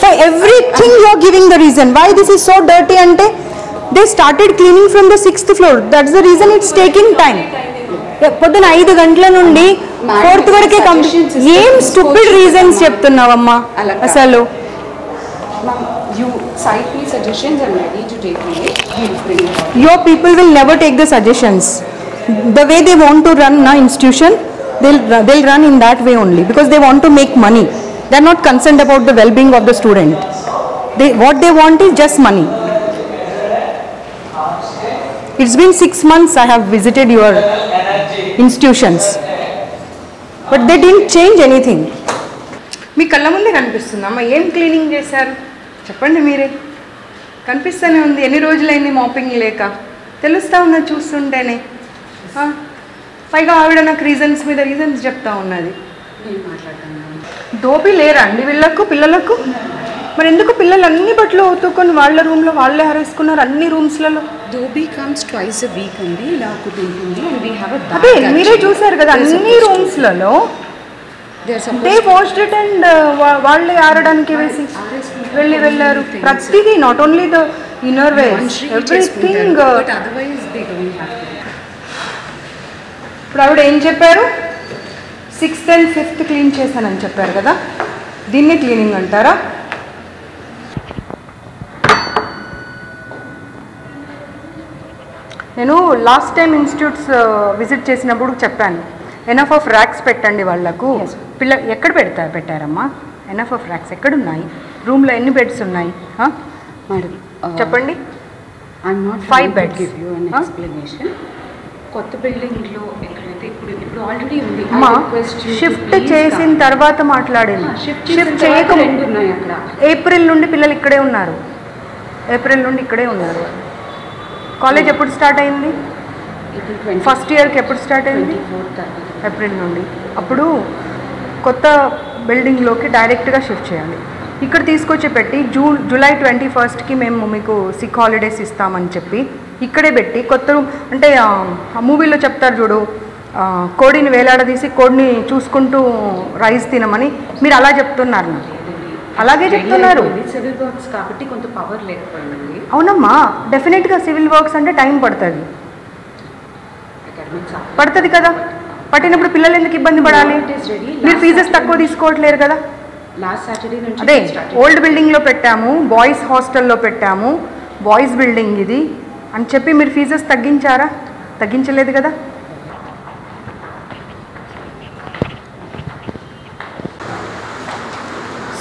For everything you are giving the reason. Why this is so dirty ante? They started cleaning from the 6th floor. That's the reason it's taking time. పొద్దున 5 గంటల నుండి 4th వరకే complete. ఏం stupid reasons చెప్తున్నావమ్మా అసలు? You cite me suggestions, I'm ready to take it. Your people will never take the suggestions. The way they want to run an institution, they'll run in that way only because they want to make money. They're not concerned about the well-being of the student. What they want is just money. It's been 6 months I have visited your institutions, but they didn't change anything. మీ కళ్ళ ముందే కనిపిస్తుందమ్మా. ఏం cleaning చేశారు చెప్పండి మీరే. కనిపిస్తూనే ఉంది. ఎన్ని రోజులైంది మాపింగ్ లేక? తెలుస్తూ ఉన్నది చూస్తుంటేనే. పైగా ఆవిడ నాకు రీజన్స్ మీద రీజన్స్ చెప్తా ఉన్నది. దోపి లేరా అండి వీళ్ళకు పిల్లలకు? మరి ఎందుకు పిల్లలు అన్ని బట్టలు ఉతుక్కొని వాళ్ళ రూమ్లో వాళ్ళే హరేసుకున్నారు అన్ని రూమ్స్లలో? Dhobi comes twice a week అండి. ఇలా ఉంటుంది. వి హావ్ ఎ అదే మీరే చూసారు కదా అన్ని రూమ్స్లలో. దే వాష్డ్ ఇట్ అండ్ వాళ్ళే ఆరడానికి వేసి వెళ్ళారు. ప్రతిదీ not only the inner wears everything. ఇప్పుడు ఆవిడ ఏం చెప్పారు? 6th and 5th క్లీన్ చేశానని చెప్పారు కదా. దీన్నే క్లీనింగ్ అంటారా? నేను లాస్ట్ టైం ఇన్స్టిట్యూట్స్ విజిట్ చేసినప్పుడు చెప్పాను ఎనఫ్ ఆఫ్ ర్యాక్స్ పెట్టండి వాళ్ళకు. ఎక్కడ పెట్టారమ్మా? ఎనఫ్ ఆఫ్ ర్యాక్స్ ఎక్కడున్నాయి? రూమ్లో ఎన్ని బెడ్స్ ఉన్నాయి మేడం చెప్పండి. 5 బెడ్స్. కొత్త బిల్డింగ్లో ఎక్కడైతే ఇప్పుడు ఆల్రెడీ ఉంది. అమ్మా షిఫ్ట్ చేసిన తర్వాత మాట్లాడింది. షిఫ్ట్ చేయకుండా ఉన్నాయి అక్కడ. ఏప్రిల్ నుండి పిల్లలు ఇక్కడే ఉన్నారు. ఏప్రిల్ నుండి ఇక్కడే ఉన్నారు. కాలేజ్ ఎప్పుడు స్టార్ట్ అయింది? ఫస్ట్ ఇయర్కి ఎప్పుడు స్టార్ట్ అయింది? ఏప్రిల్ నుండి. అప్పుడు కొత్త బిల్డింగ్లోకి డైరెక్ట్గా షిఫ్ట్ చేయాలి. ఇక్కడ తీసుకొచ్చి పెట్టి జూలై 21st మేము మీకు సిక్ హాలిడేస్ ఇస్తామని చెప్పి ఇక్కడే పెట్టి కొత్త రూమ్ అంటే ఆ మూవీలో చెప్తారు చూడు, కోడిని వేలాడదీసి కోడిని చూసుకుంటూ రైస్ తినమని. మీరు అలా చెప్తున్నారు నాకు. అలాగే చెప్తున్నారు. సివిల్ వర్క్స్ కాబట్టి కొంత పవర్ లేకపోయింది. అవునమ్మా డెఫినెట్గా సివిల్ వర్క్స్ అంటే టైం పడుతుంది కదా. పట్టినప్పుడు పిల్లలు ఎందుకు ఇబ్బంది పడాలి? మీరు ఫీజెస్ తక్కువ తీసుకోవట్లేరు కదా. అదే ఓల్డ్ బిల్డింగ్లో పెట్టాము, బాయ్స్ హాస్టల్లో పెట్టాము, బాయ్స్ బిల్డింగ్ ఇది అని చెప్పి మీరు ఫీజెస్ తగ్గించారా? తగ్గించలేదు కదా.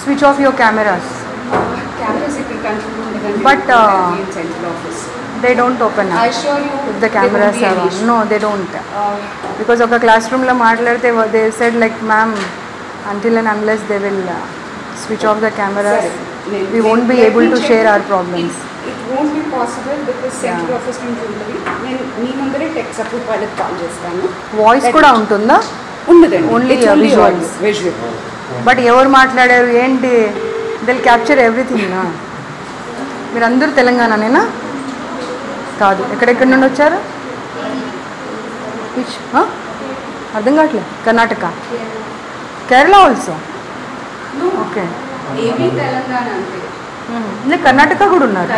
Switch off your cameras. But they don't open up. I assure you if the cameras are on. No, they don't. Because of a classroom lo maatladte they said like ma'am until and unless they will switch off the cameras we won't be able to share our problems. It won't be possible because central office నుంచి ఉంటుంది. నేను మీ ముందరే tech support వాళ్ళకి call చేస్తాను. Voice కూడా ఉంటుందా? ఉండదండి. Only visual. But ఎవరు మాట్లాడారు ఏంటి? దిల్ క్యాప్చర్ ఎవ్రీథింగ్ నా. మీరందరూ తెలంగాణనేనా? కాదు. ఎక్కడెక్కడి నుండి వచ్చారు? అర్థం కావట్లేదు. కర్ణాటక, కేరళ ఆల్సో. ఓకే. కర్ణాటక కూడా ఉన్నారు.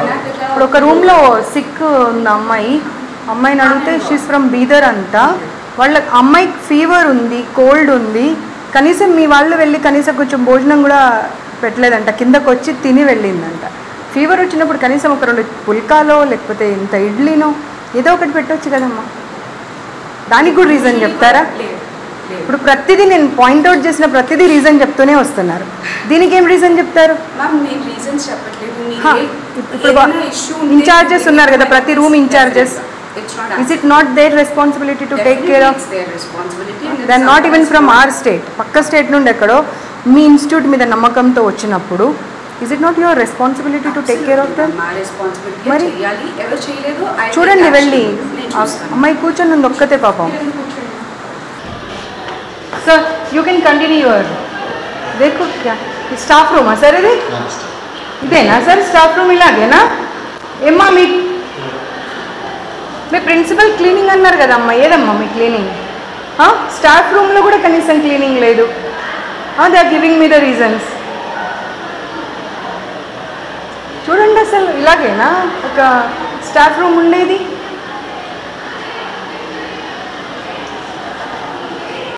ఇప్పుడు ఒక రూమ్లో సిక్ ఉంది అమ్మాయిని అడిగితే షీస్ ఫ్రమ్ బీదర్ అంట. వాళ్ళ అమ్మాయికి ఫీవర్ ఉంది, కోల్డ్ ఉంది. కనీసం మీ వాళ్ళు వెళ్ళి కనీసం కొంచెం భోజనం కూడా పెట్టలేదంట. కిందకు వచ్చి తిని వెళ్ళిందంట. ఫీవర్ వచ్చినప్పుడు కనీసం ఒక 2 పుల్కాలో లేకపోతే ఇంత ఇడ్లీనో ఏదో ఒకటి పెట్టవచ్చు కదమ్మా. దానికి కూడా రీజన్ చెప్తారా? ఇప్పుడు ప్రతిదీ నేను పాయింట్అవుట్ చేసిన ప్రతిదీ రీజన్ చెప్తూనే వస్తున్నారు. దీనికి ఏం రీజన్ చెప్తారు? ఇప్పుడు ఇన్ఛార్జెస్ ఉన్నారు కదా, ప్రతి room in-charges. Is it not their responsibility to take care of? They are not even from our state. పక్క స్టేట్ నుండి ఎక్కడో మీ ఇన్స్టిట్యూట్ మీద నమ్మకంతో వచ్చినప్పుడు is it not your responsibility to take care of them? మరి చూడండి వెళ్ళి అమ్మాయి కూర్చొని ఉంది ఒక్కతే పాపం. Sir you can continue your देखो क्या స్టాఫ్ రూమా సార్ ఇది? ఇదేనా సార్ స్టాఫ్ రూమ్? ఇలాగేనా ఏమ్మా? మీ ప్రిన్సిపల్ క్లీనింగ్ అన్నారు కదమ్మా, ఏదమ్మా మీ క్లీనింగ్? స్టాఫ్ రూమ్లో కూడా కనీసం క్లీనింగ్ లేదు. They are giving me the reasons. అసలు ఇలాగేనా ఒక స్టాఫ్ రూమ్ ఉండేది?